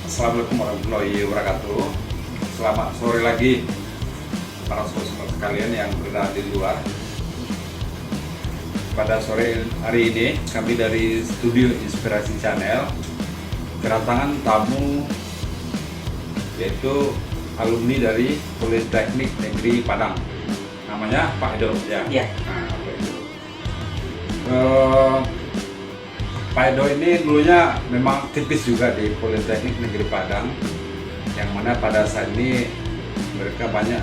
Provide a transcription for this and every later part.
Assalamualaikum warahmatullahi wabarakatuh. Selamat sore lagi para saudara sekalian yang berada di luar. Pada sore hari ini kami dari Studio Inspirasi Channel kedatangan tamu, yaitu alumni dari Politeknik Negeri Padang. Namanya Pak Edo ya. Iya. Nah, Pak Edo. Pak Edo ini dulunya memang tipis juga di Politeknik Negeri Padang, yang mana pada saat ini mereka banyak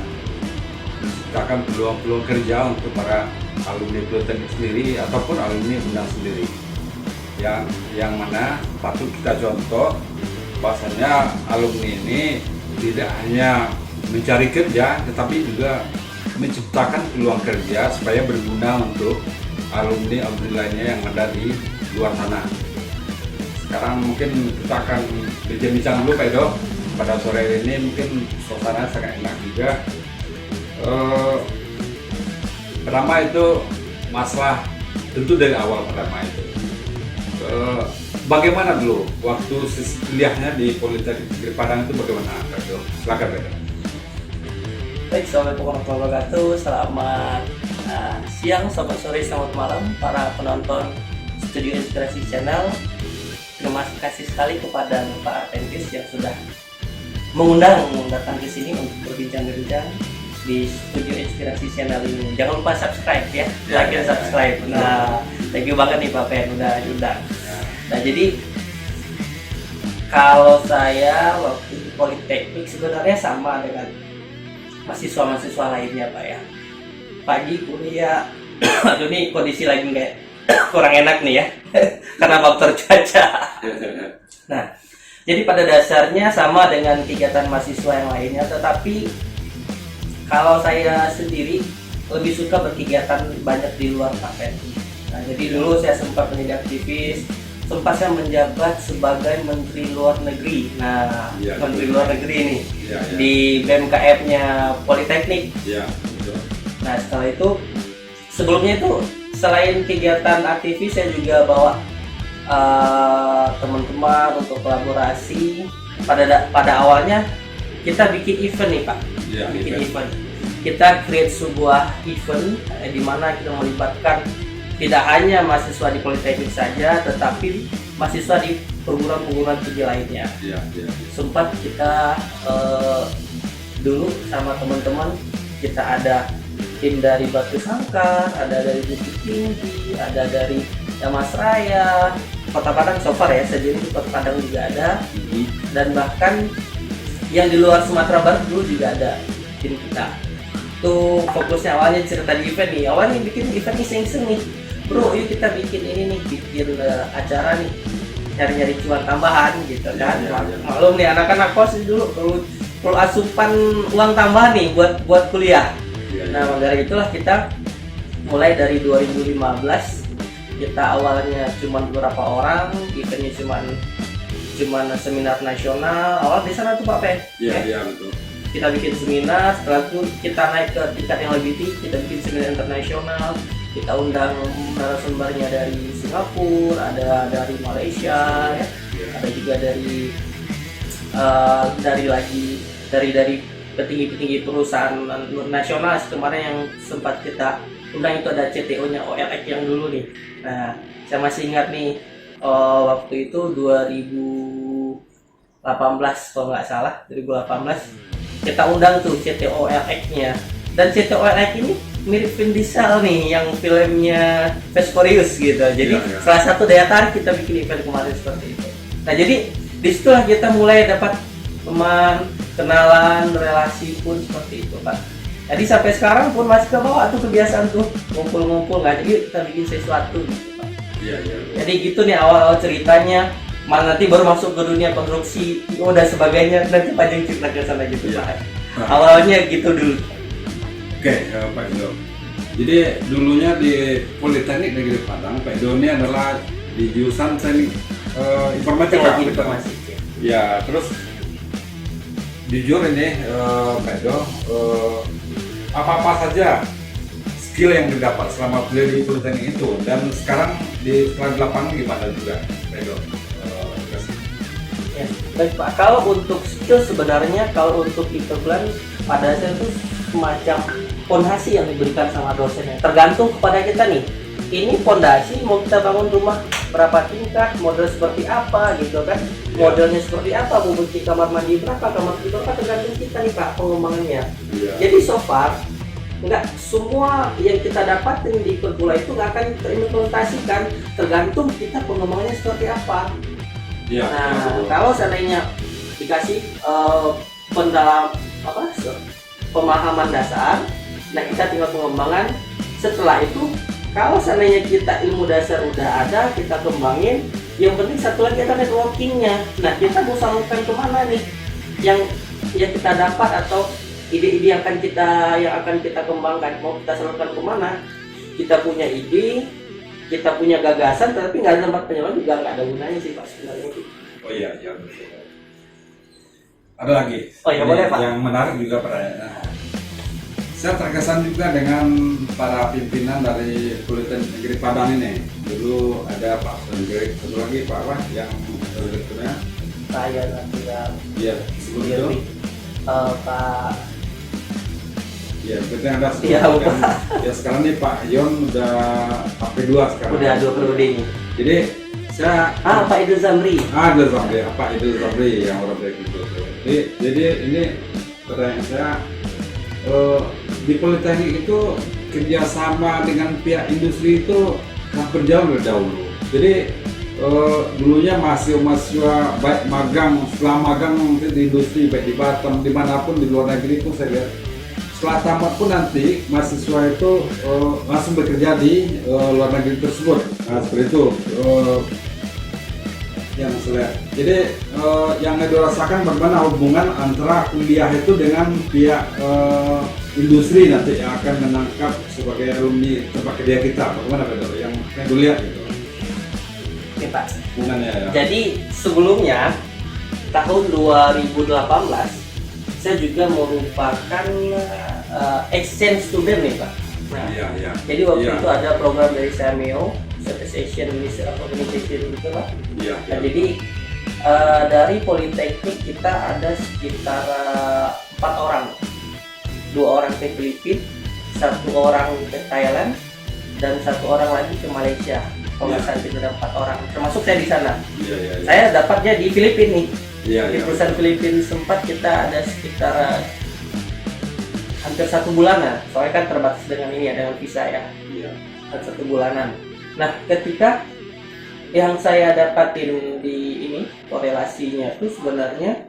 menciptakan peluang-peluang kerja untuk para alumni Politeknik sendiri ataupun alumni Undang sendiri. Yang mana patut kita contoh bahwasanya alumni ini tidak hanya mencari kerja, tetapi juga menciptakan peluang kerja supaya berguna untuk alumni lainnya yang ada di luar sana. Sekarang mungkin kita akan bincang-bincang dulu Pak Edo. Pada sore ini mungkin suasana sangat enak juga. Pertama itu masalah, tentu dari awal pertama itu bagaimana dulu waktu kuliahnya di Politeknik Negeri Padang itu bagaimana Pak Edo? Silakan Pak Edo. Baik, Assalamualaikum warahmatullahi wabarakatuh. Selamat siang, selamat sore, selamat malam para penonton Studio Inspirasi Channel. Terima kasih sekali kepada Pak Artentis yang sudah mengundang datang ke sini untuk berbincang-bincang di Studio Inspirasi Channel ini. Jangan lupa subscribe ya, like dan subscribe. Nah, thank you banget nih Pak Pen udah diundang. Nah, jadi kalau saya waktu di Politeknik sebenarnya sama dengan mahasiswa-mahasiswa lainnya Pak ya. Pagi kuliah, aduh nih kondisi lagi kayak kurang enak nih ya karena faktor cuaca. Nah, jadi pada dasarnya sama dengan kegiatan mahasiswa yang lainnya, tetapi kalau saya sendiri lebih suka berkegiatan banyak di luar KPN. Nah, jadi dulu saya sempat menjadi aktivis, sempat saya menjabat sebagai Menteri Luar Negeri. Nah, ya, Menteri Luar Negeri ini di BMKM-nya Politeknik. Ya, betul. Nah, setelah itu sebelumnya itu selain kegiatan aktivis, saya juga bawa teman-teman untuk kolaborasi. Pada awalnya kita bikin event nih Pak, bikin event. Kita create sebuah event di mana kita melibatkan tidak hanya mahasiswa di Politeknik saja, tetapi mahasiswa di perguruan-perguruan tinggi lainnya. Sempat kita dulu sama teman-teman, kita ada tim dari Batu Sangkar, ada dari Bukit Tinggi, ada dari Damasraya, Kota Padang so far ya, sejauh ini Kota Padang juga ada, dan bahkan yang di luar Sumatera Barat dulu juga ada tim kita. Tuh fokusnya awalnya cerita di event nih, awalnya bikin event iseng-iseng nih, bro yuk kita bikin ini nih, bikin acara nih, nyari-nyari cuan tambahan gitu kan. Maklum nih anak-anak kos dulu perlu asupan uang tambahan nih buat kuliah. Nah, dari itulah kita mulai dari 2015, kita awalnya cuma beberapa orang, eventnya cuma seminar nasional. Awal di sana tuh Pak Pen. Iya, betul. Kita bikin seminar, setelah itu kita naik ke tingkat yang lebih tinggi, kita bikin seminar internasional. Kita undang narasumbernya dari Singapura, ada dari Malaysia, ya. Ada juga dari petinggi-petinggi perusahaan nasional. Kemarin yang sempat kita undang itu ada CTO-nya OLX yang dulu nih. Nah, saya masih ingat nih waktu itu 2018 kalau nggak salah, 2018 kita undang tuh CTO OLX-nya. Dan CTO OLX ini mirip Vin Diesel nih yang filmnya Fast Furious gitu. Jadi salah satu daya tarik kita bikin event kemarin seperti itu. Nah, jadi disitulah kita mulai dapat teman, kenalan, relasi pun seperti itu Pak. Jadi sampai sekarang pun masih ke bawah tuh kebiasaan tuh ngumpul-ngumpul, nggak jadi kita bikin sesuatu gitu Pak. Jadi gitu nih awal ceritanya. Malah nanti baru masuk ke dunia konstruksi dan sebagainya, nanti panjang cerita sana gitu Pak. Awalnya gitu dulu. Oke, Pak Edo. Jadi dulunya di Politeknik Negeri Padang, Pak Edo ini adalah di jurusan teknik informatika. Ya, terus jujur ini Pak Edo, apa-apa saja skill yang didapat selama kuliah di Politeknik itu, dan sekarang di setelah di lapangan gimana juga Pak Edo? Ya, baik Pak. Kalau untuk skill sebenarnya kalau untuk Interplan pada saya itu semacam fondasi yang diberikan sama dosennya. Tergantung kepada kita nih. Ini fondasi mau kita bangun rumah berapa tingkat, model seperti apa gitu kan? Modelnya seperti apa, mau bikin kamar mandi berapa, kamar tidur berapa, tergantung kita nih Pak pengembangannya. Jadi so far nggak semua yang kita dapatin di pergula itu nggak akan terimplementasikan, tergantung kita pengembangannya seperti apa. Nah, kalau seandainya dikasih pendalam pemahaman dasar, nah kita tinggal pengembangan. Setelah itu, kalau seandainya kita ilmu dasar udah ada, kita kembangin. Yang penting satu lagi adalah networkingnya. Nah, kita mau salurkan kemana nih? Yang kita dapat atau ide-ide yang akan kita kembangkan, mau kita salurkan kemana? Kita punya ide, kita punya gagasan, tapi nggak ada tempat penyaluran juga nggak ada gunanya sih Pak sebenarnya. Oh iya, betul. Ada lagi? Oh iya, boleh Pak. Yang menarik juga pertanyaan. Saya terkesan juga dengan para pimpinan dari Politeknik Negeri Padang ini. Dulu ada Pak Sendiri, satu lagi Pak apa yang direkturnya? Saya tidak. Iya, sebelum itu. Pak. Iya, berarti ada sebelum Iya, kan. Ya sekarang nih Pak Yon udah AP2 sekarang. Udah 2 periode ini. Jadi saya Pak Idul Zamri. Idul Zamri, Pak Idul Zamri yang orang dari itu. Jadi ini pertanyaan saya, di Politeknik itu kerjasama dengan pihak industri itu berjalan dari dahulu. Jadi dulunya mahasiswa baik magang, setelah magang di industri baik di Batam dimanapun di luar negeri itu saya lihat. Setelah tamat pun nanti mahasiswa itu langsung bekerja di luar negeri tersebut. Nah seperti itu yang saya lihat. Jadi yang dirasakan bagaimana hubungan antara kuliah itu dengan pihak industri nanti yang akan menangkap sebagai alumni tempat kerja kita. Bagaimana Pak yang dulu lihat gitu? Oke Pak. Hubungannya ya. Jadi sebelumnya tahun 2018 saya juga merupakan exchange student nih Pak. Nah, iya. Jadi waktu itu ada program dari SAMEO, Southeast Asian Ministry of Organization gitu Pak. Iya. Nah, jadi dari Politeknik kita ada sekitar 4 orang. 2 orang ke Filipina, 1 orang ke Thailand, dan 1 orang lagi ke Malaysia. Kalau nggak salah itu ada 4 orang, termasuk saya di sana. Iya. Saya dapatnya di Filipina nih. Iya. Di perusahaan Filipina sempat kita ada sekitar hampir 1 bulanan. Soalnya kan terbatas dengan ini ya, dengan visa ya. Iya. 1 bulanan. Nah, ketika yang saya dapatin di ini korelasinya itu sebenarnya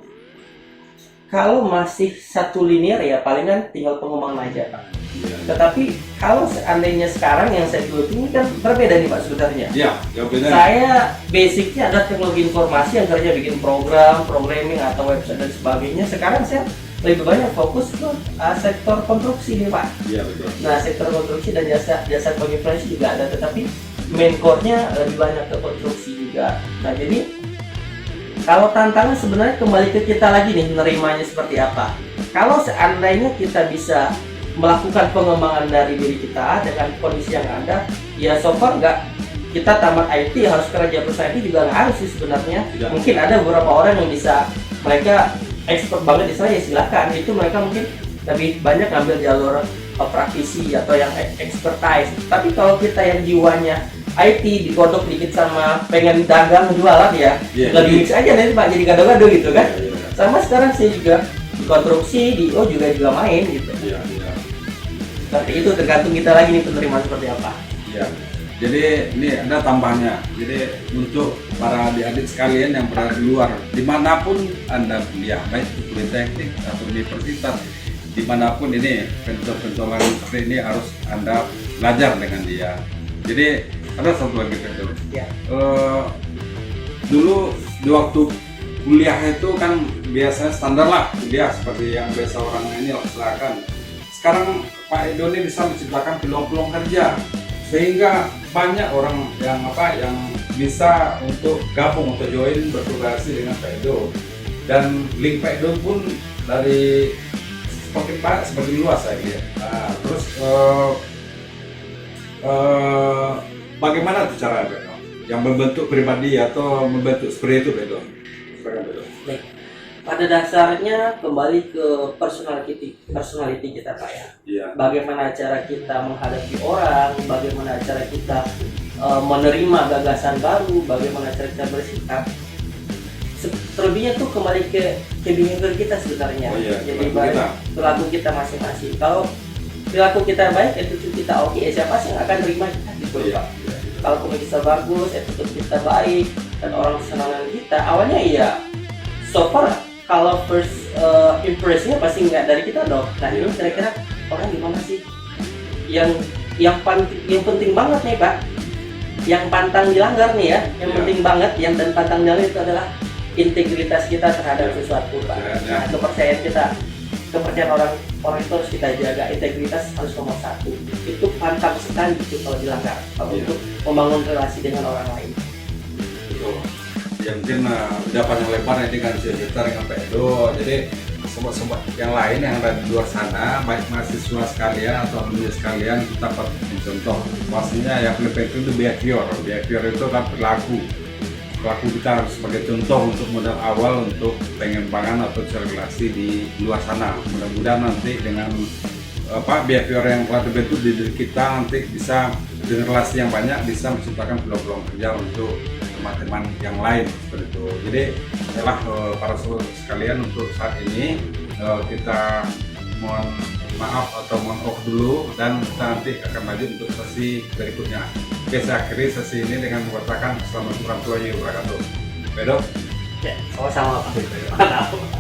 kalau masih satu linear ya palingan tinggal pengembangan aja Pak. Iya. Tetapi kalau seandainya sekarang yang saya geluti ini kan berbeda nih Pak sebenarnya. Iya, beda. Saya basicnya adalah teknologi informasi yang kerja bikin program, programming atau website dan sebagainya. Sekarang saya lebih banyak fokus ke sektor konstruksi nih Pak. Iya betul. Nah sektor konstruksi dan jasa konstruksi juga ada, tetapi main core-nya lebih banyak ke konstruksi juga. Nah jadi kalau tantangan sebenarnya kembali ke kita lagi nih menerimanya seperti apa. Kalau seandainya kita bisa melakukan pengembangan dari diri kita dengan kondisi yang ada, ya so far nggak kita tamat IT harus kerja perusahaan IT juga nggak harus sih sebenarnya. Tidak. Mungkin ada beberapa orang yang bisa mereka expert banget di sana ya silahkan, itu mereka mungkin lebih banyak ngambil jalur praktisi atau yang expertise. Tapi kalau kita yang jiwanya IT digodok dikit sama pengen dagang jualan ya, lebih mix aja nanti Pak jadi gado-gado gitu kan. Sama sekarang saya juga di konstruksi, di O juga main gitu. Iya. Seperti itu tergantung kita lagi nih penerimaan seperti apa. Iya. Jadi ini ada tambahannya. Jadi untuk para adik-adik sekalian yang berada di luar, dimanapun Anda kuliah, baik di Politeknik atau universitas, dimanapun ini pentolan seperti ini harus Anda belajar dengan dia. Jadi ada satu lagi Pedro. Ya. Dulu di waktu kuliah itu kan biasanya standar lah kuliah seperti yang biasa orang ini laksanakan. Sekarang Pak Edo ini bisa menciptakan peluang-peluang kerja sehingga banyak orang yang bisa untuk gabung atau join berkolaborasi dengan Pak Edo, dan link Pak Edo pun dari semakin luas saya lihat. Nah, terus bagaimana tuh cara Bedo? Yang membentuk pribadi atau membentuk seperti itu Bedo? Baik. Pada dasarnya kembali ke personality kita Pak ya. Iya. Bagaimana cara kita menghadapi orang, bagaimana cara kita menerima gagasan baru, bagaimana cara kita bersikap. Terlebihnya tuh kembali ke behavior kita sebenarnya. Oh iya, Jadi perilaku perilaku kita masing-masing. Kalau perilaku kita baik, attitude kita oke, siapa sih yang akan terima kita gitu Iya. Pak. Kalau komunikasi kita bagus, attitude kita baik, dan orang senang dengan kita, awalnya iya. So far kalau first impressionnya pasti nggak dari kita dong. Nah ini kira-kira orang gimana sih? Yang penting banget nih Pak, yang pantang dilanggar nih ya, yang penting banget, yang dan pantang dilanggar itu adalah integritas kita terhadap sesuatu Pak. Nah kepercayaan orang itu harus kita jaga, integritas harus nomor satu. Itu pantang sekali itu kalau dilanggar, kalau untuk membangun relasi dengan orang lain. Betul. Ya mungkin udah panjang lebar nanti kan cerita dengan Pak Edo. Jadi sobat-sobat yang lain yang ada di luar sana, baik mahasiswa sekalian atau alumni sekalian, kita patut mencontoh. Pastinya yang paling penting itu behavior. Behavior itu kan perilaku kita harus sebagai contoh untuk modal awal untuk pengembangan atau relasi di luar sana. Mudah-mudahan nanti dengan behavior yang telah terbentuk di diri kita nanti bisa dengan relasi yang banyak bisa menciptakan peluang-peluang kerja untuk teman-teman yang lain seperti itu. Jadi adalah para sobat sekalian untuk saat ini kita mohon maaf atau mohon off dulu dan kita nanti akan lanjut untuk sesi berikutnya. Oke, saya akhiri sesi ini dengan mengatakan Assalamualaikum warahmatullahi wabarakatuh. Bedo? Ya, sama-sama Pak.